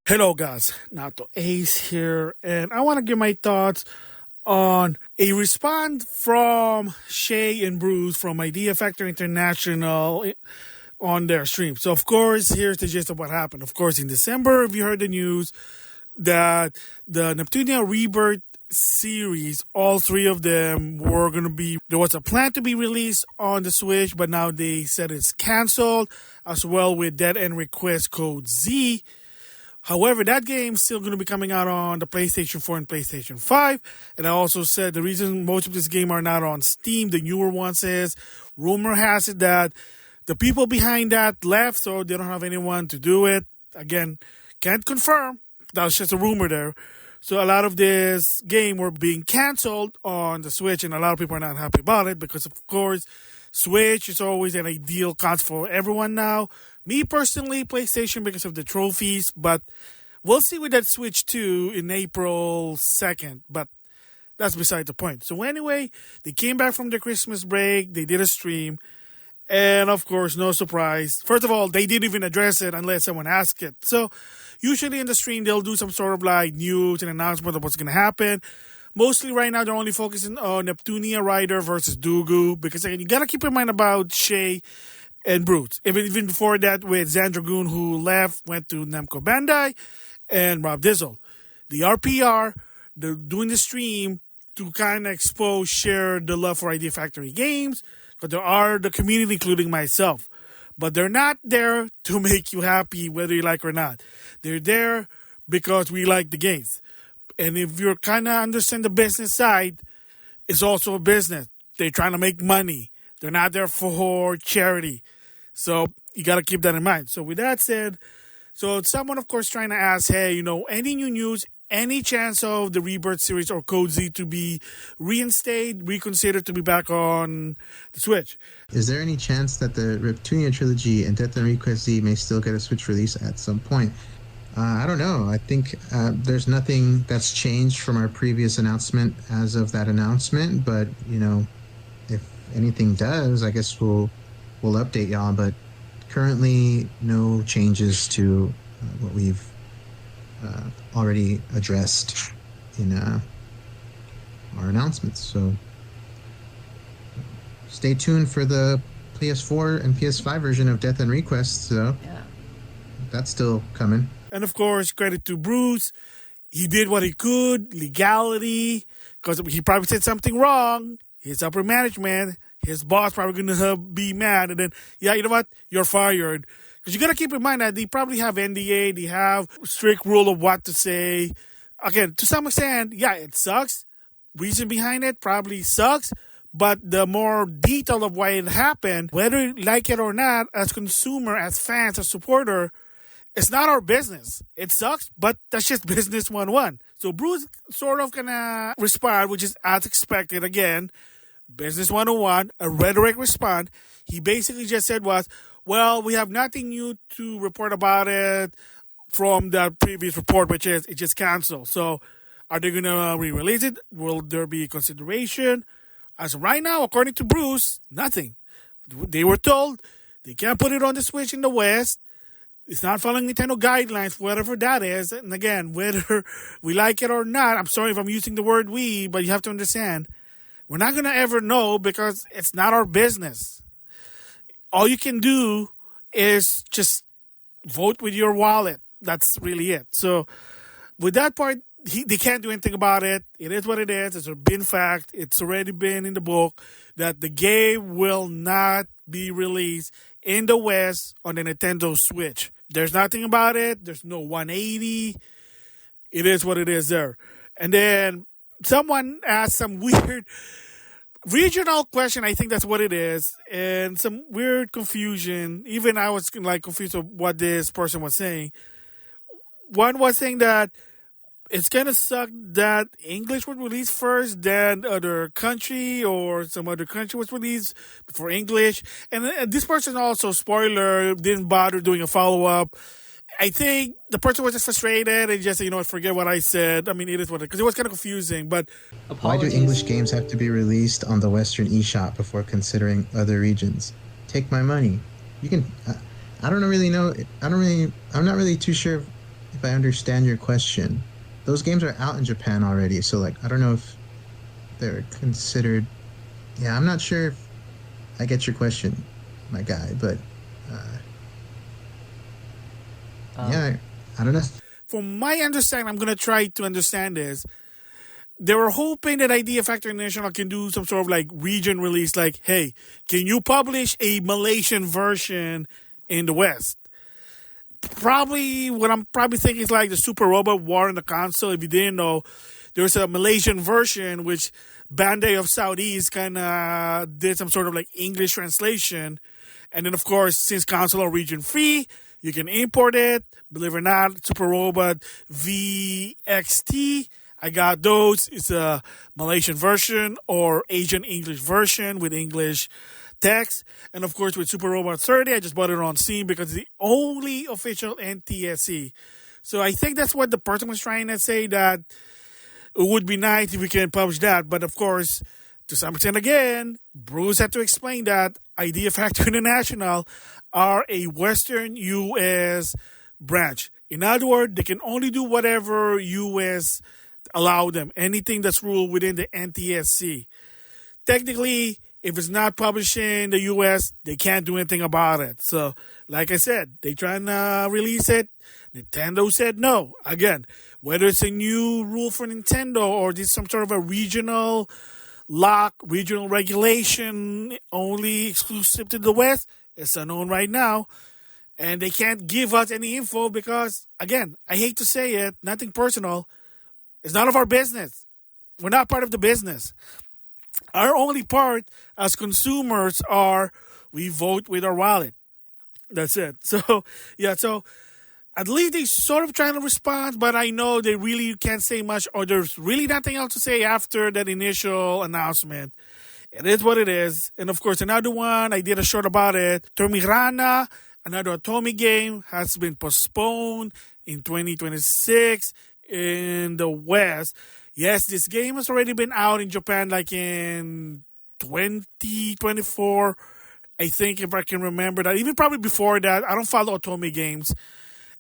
Hello guys, NautoAis here, and I want to give my thoughts on a response from Shae and Bruce from Idea Factory International on their stream. So of course, here's the gist of what happened. Of course, in December, if you heard the news that the Neptunia Re-Birth series, all three of them were going to be, there was a plan to be released on the Switch, but now they said it's canceled, as well with Dead End Request Code Z. However, that game's still going to be coming out on the PlayStation 4 and PlayStation 5. And I also said the reason most of this game are not on Steam, the newer ones, is rumor has it that the people behind that left, so they don't have anyone to do it. Again, can't confirm. That was just a rumor there. So a lot of this game were being canceled on the Switch, and a lot of people are not happy about it because, of course, Switch is always an ideal console for everyone now. Me personally, PlayStation because of the trophies, but we'll see with that Switch 2 in April 2nd, but that's beside the point. So anyway, they came back from the Christmas break, they did a stream, and of course, no surprise. First of all, they didn't even address it unless someone asked it. So usually in the stream, they'll do some sort of like news and announcement of what's going to happen. Mostly right now, they're only focusing on Neptunia Rider versus Dugu, because again, you got to keep in mind about Shae and Bruce. Even before that with Zandragoon, who left, went to Namco Bandai, and Rob Dizzle. The RPR, they're doing the stream to kind of share the love for Idea Factory games, because there are the community, including myself. But they're not there to make you happy, whether you like or not. They're there because we like the games. And if you're kind of understand the business side, it's also a business. They're trying to make money. They're not there for charity. So you got to keep that in mind. So with that said, so someone, of course, trying to ask, hey, any new news, any chance of the Rebirth series or Code Z to be reinstated, reconsidered to be back on the Switch? Is there any chance that the Neptunia trilogy and Death and Request Z may still get a Switch release at some point? I don't know. I think there's nothing that's changed from our previous announcement as of that announcement. But, if anything does, I guess we'll update y'all. But currently, no changes to what we've already addressed in our announcements. So stay tuned for the PS4 and PS5 version of Death and Request. So that's still coming. And of course, credit to Bruce. He did what he could, legality, because he probably said something wrong. His upper management, his boss probably going to be mad. And then, you know what? You're fired. Because you got to keep in mind that they probably have NDA. They have strict rule of what to say. Again, to some extent, it sucks. Reason behind it probably sucks. But the more detail of why it happened, whether you like it or not, as consumer, as fans, as supporter, it's not our business. It sucks, but that's just business 101. So Bruce sort of gonna respond, which is as expected. Again, business 101, a rhetoric respond. He basically just said well, we have nothing new to report about it from the previous report, which is it just canceled. So are they gonna re-release it? Will there be consideration? As of right now, according to Bruce, nothing. They were told they can't put it on the Switch in the West. It's not following Nintendo guidelines, whatever that is. And again, whether we like it or not, I'm sorry if I'm using the word we, but you have to understand, we're not going to ever know because it's not our business. All you can do is just vote with your wallet. That's really it. So with that part, they can't do anything about it. It is what it is. It's a been fact. It's already been in the book that the game will not be released in the West on the Nintendo Switch. There's nothing about it. There's no 180. It is what it is there. And then someone asked some weird regional question. I think that's what it is. And some weird confusion. Even I was confused of what this person was saying. One was saying that it's going to suck that English was released first, then other country or some other country was released before English. And this person also, spoiler, didn't bother doing a follow-up. I think the person was just frustrated and just, forget what I said. I mean, it is what it is. Because it was kind of confusing, but... Why do English games have to be released on the Western eShop before considering other regions? Take my money. You can... I don't really know. I'm not really too sure if I understand your question, those games are out in Japan already. So like, I don't know if they're considered. Yeah, I'm not sure if I get your question, my guy, but uh, Um, yeah, I don't know. From my understanding, I'm going to try to understand this. They were hoping that Idea Factory International can do some sort of like region release, like, hey, can you publish a Malaysian version in the West? Probably what I'm probably thinking is like the Super Robot War in the console. If you didn't know, there's a Malaysian version which Bandai of Saudis kind of did some sort of like English translation. And then, of course, since console are region free, you can import it. Believe it or not, Super Robot VXT. I got those. It's a Malaysian version or Asian English version with English text. And of course, with Super Robot 30, I just bought it on Steam because it's the only official NTSC. So I think that's what the person was trying to say, that it would be nice if we can publish that. But of course, to some extent again, Bruce had to explain that Idea Factory International are a Western U.S. branch. In other words, they can only do whatever U.S. allow them. Anything that's ruled within the NTSC. Technically, if it's not published in the US, they can't do anything about it. So, like I said, they trying to release it. Nintendo said no. Again, whether it's a new rule for Nintendo or this some sort of a regional lock, regional regulation only exclusive to the West, it's unknown right now. And they can't give us any info because, again, I hate to say it, nothing personal. It's none of our business. We're not part of the business. Our only part as consumers are we vote with our wallet. That's it. So, yeah, so at least they sort of trying to respond, but I know they really can't say much or there's really nothing else to say after that initial announcement. It is what it is. And of course, another one, I did a short about it. Termirana, another Atomic game, has been postponed in 2026 in the West. Yes, this game has already been out in Japan like in 2024. I think, if I can remember that. Even probably before that. I don't follow Otome games.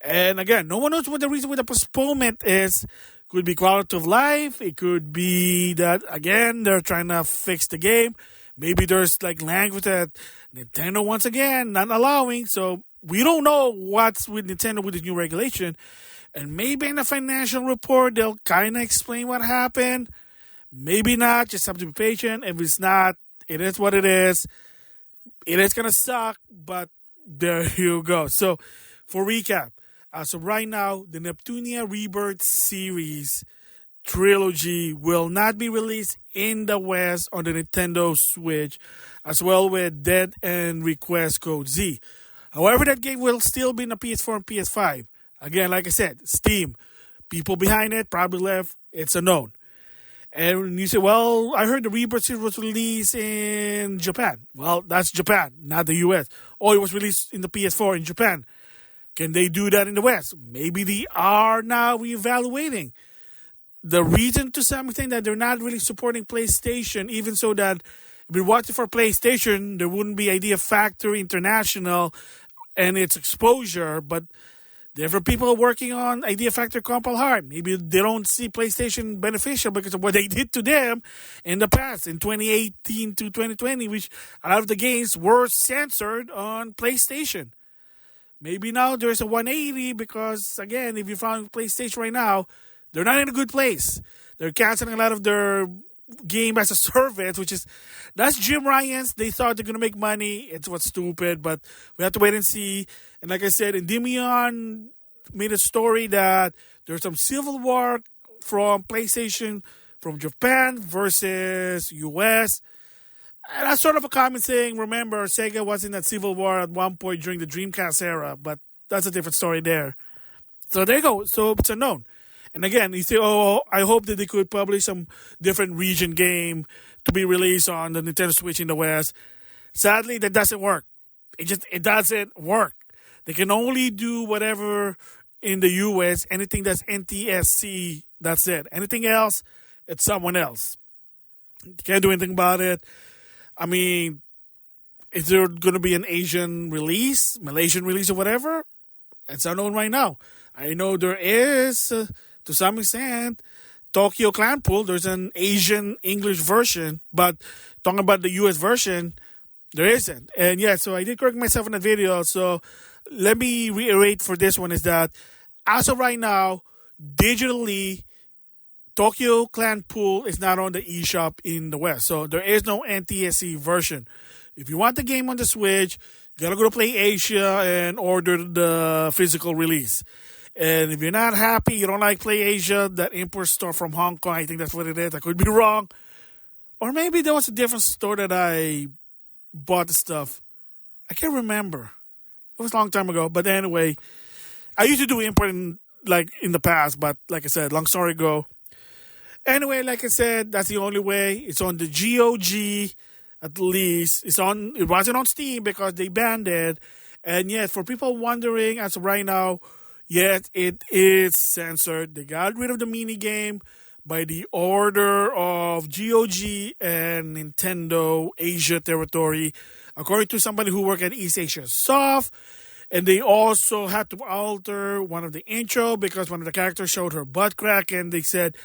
And again, no one knows what the reason for the postponement is. Could be quality of life. It could be that, again, they're trying to fix the game. Maybe there's like language that Nintendo, once again, not allowing. So we don't know what's with Nintendo with this new regulation. And maybe in the financial report, they'll kind of explain what happened. Maybe not. Just have to be patient. If it's not, it is what it is. It is going to suck, but there you go. So, for recap, so right now, the Neptunia Re-Birth series trilogy will not be released in the West on the Nintendo Switch, as well with Dead End Request Code Z. However, that game will still be in the PS4 and PS5. Again, like I said, Steam. People behind it probably left. It's a known. And you say, well, I heard the Rebirth series was released in Japan. Well, that's Japan, not the US. Or it was released in the PS4 in Japan. Can they do that in the West? Maybe they are now reevaluating. The reason to some extent that they're not really supporting PlayStation, even so that if you're watching for PlayStation, there wouldn't be Idea Factory International and its exposure, but different people working on Idea Factory compile hard. Maybe they don't see PlayStation beneficial because of what they did to them in the past, in 2018 to 2020, which a lot of the games were censored on PlayStation. Maybe now there's a 180 because, again, if you found PlayStation right now, they're not in a good place. They're canceling a lot of their game as a service, which is, that's Jim Ryan's. They thought they're going to make money. It's what's stupid, but we have to wait and see. And like I said, Endymion made a story that there's some civil war from PlayStation from Japan versus US. And that's sort of a common thing. Remember, Sega was in that civil war at one point during the Dreamcast era, but that's a different story there. So there you go. So it's unknown. And again, you say, oh, I hope that they could publish some different region game to be released on the Nintendo Switch in the West. Sadly, that doesn't work. It doesn't work. They can only do whatever in the US, anything that's NTSC, that's it. Anything else, it's someone else. You can't do anything about it. I mean, is there going to be an Asian release, Malaysian release or whatever? It's unknown right now. I know there is, to some extent, Tokyo Clan Pool. There's an Asian English version, but talking about the US version, there isn't. And yeah, so I did correct myself in the video. So let me reiterate for this one is that as of right now, digitally, Tokyo Clan Pool is not on the eShop in the West. So there is no NTSC version. If you want the game on the Switch, you gotta go to Play Asia and order the physical release. And if you're not happy, you don't like Play Asia, that import store from Hong Kong, I think that's what it is. I could be wrong. Or maybe there was a different store that I bought the stuff. I can't remember. It was a long time ago. But anyway, I used to do import in the past, but like I said, long story ago. Anyway, like I said, that's the only way. It's on the GOG, at least. It wasn't on Steam because they banned it. And yet, for people wondering, as of right now, yes, it is censored. They got rid of the mini game by the order of GOG and Nintendo Asia territory, according to somebody who worked at East Asia Soft. And they also had to alter one of the intro because one of the characters showed her butt crack, and they said,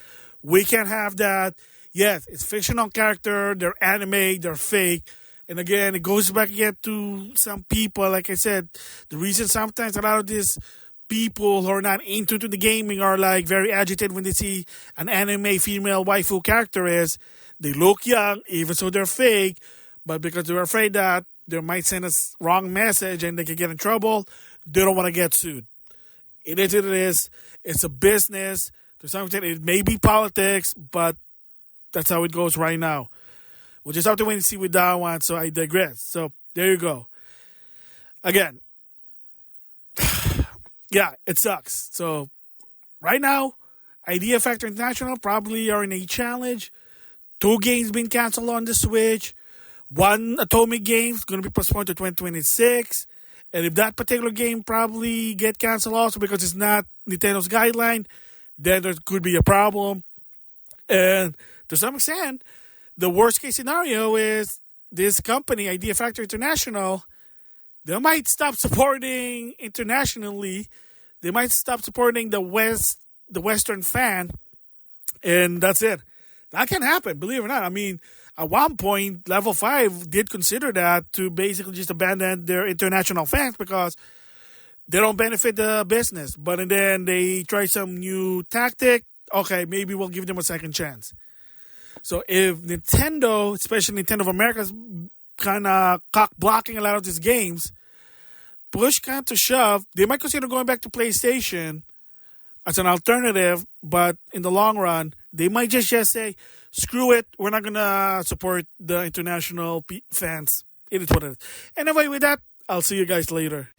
we can't have that. Yes, it's fictional character. They're anime. They're fake. And again, it goes back again to some people. Like I said, the reason sometimes a lot of these people who are not into the gaming are like very agitated when they see an anime female waifu character is they look young, even so they're fake. But because they're afraid that they might send a wrong message and they could get in trouble, they don't want to get sued. It is what it is. It's a business. To some extent, it may be politics, but that's how it goes right now. We'll just have to wait and see with that one, so I digress. So, there you go. Again, yeah, it sucks. So, right now, Idea Factor International probably are in a challenge. 2 games been canceled on the Switch. 1 Atomic game is going to be postponed to 2026. And if that particular game probably get canceled also because it's not Nintendo's guideline, then there could be a problem. And to some extent, the worst case scenario is this company, Idea Factor International, they might stop supporting internationally. They might stop supporting the Western fan, and that's it. That can happen, believe it or not. I mean, at one point, Level 5 did consider that to basically just abandon their international fans because they don't benefit the business. But then they try some new tactic. Okay, maybe we'll give them a second chance. So if Nintendo, especially Nintendo of America, is kind of cock-blocking a lot of these games, push come to shove, they might consider going back to PlayStation as an alternative, but in the long run, they might just say, screw it, we're not going to support the international fans. It is what it is. Anyway, with that, I'll see you guys later.